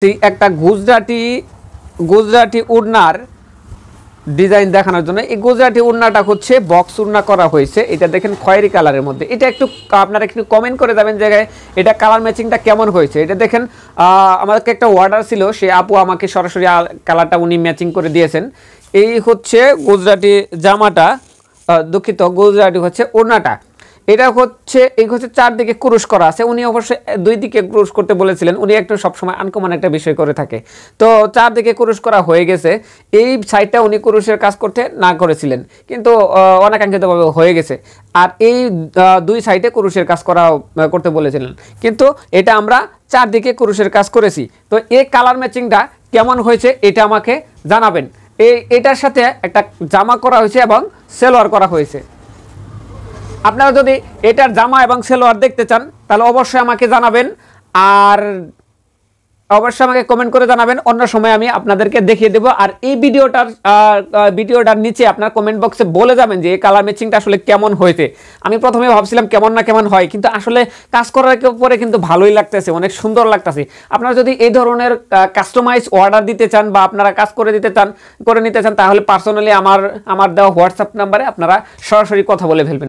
একটা গুজরাটি উড়নার ডিজাইন দেখানোর জন্য এই গুজরাটি উড়নাটা হচ্ছে বক্স উড়না করা হয়েছে। এটা দেখেন খয়েরি কালারের মধ্যে। এটা একটু আপনারা একটু কমেন্ট করে যাবেন জায়গায় এটা কালার ম্যাচিংটা কেমন হয়েছে। এটা দেখেন আমাকে একটা অর্ডার ছিল, সে আপু আমাকে সরাসরি কালারটা উনি ম্যাচিং করে দিয়েছেন। এই হচ্ছে গুজরাটি জামাটা, দুঃখিত গুজরাটি হচ্ছে ওড়নাটা। এটা হচ্ছে চারদিকে ক্রুশ করা আছে। উনি অবশ্যই দুই দিকে ক্রুশ করতে বলেছিলেন, উনি একটু সবসময় আনকমন একটা বিষয় করে থাকে। তো চারদিকে ক্রুশ করা হয়ে গেছে। এই সাইডটা উনি ক্রুশের কাজ করতে না করেছিলেন, কিন্তু অনাকাঙ্ক্ষিতভাবে হয়ে গেছে। আর এই দুই সাইডে ক্রুশের কাজ করতে বলেছিলেন, কিন্তু এটা আমরা চারদিকে ক্রুশের কাজ করেছি। তো এই কালার ম্যাচিংটা কেমন হয়েছে এটা আমাকে জানাবেন। এটার সাথে একটা জামা করা হয়েছে এবং সেলোয়ার করা হয়েছে। আপনারা যদি এটার জামা এবং সেলোয়ার দেখতে চান তাহলে অবশ্যই আমাকে জানাবেন, আর অবশ্যই আমাকে কমেন্ট করে জানাবেন। অন্য সময় আমি আপনাদেরকে দেখিয়ে দেব। আর এই ভিডিওটার নিচে আপনার কমেন্ট বক্সে বলে যাবেন যে এই কালার ম্যাচিংটা আসলে কেমন হয়েছে। আমি প্রথমে ভাবছিলাম কেমন না কেমন হয়, কিন্তু আসলে কাজ করার পরে কিন্তু ভালোই লাগতেছে, অনেক সুন্দর লাগতেছে। আপনারা যদি এই ধরনের কাস্টমাইজ অর্ডার দিতে চান বা আপনারা কাজ করে নিতে চান তাহলে পার্সোনালি আমার দেওয়া হোয়াটসঅ্যাপ নাম্বারে আপনারা সরাসরি কথা বলে ফেলবেন।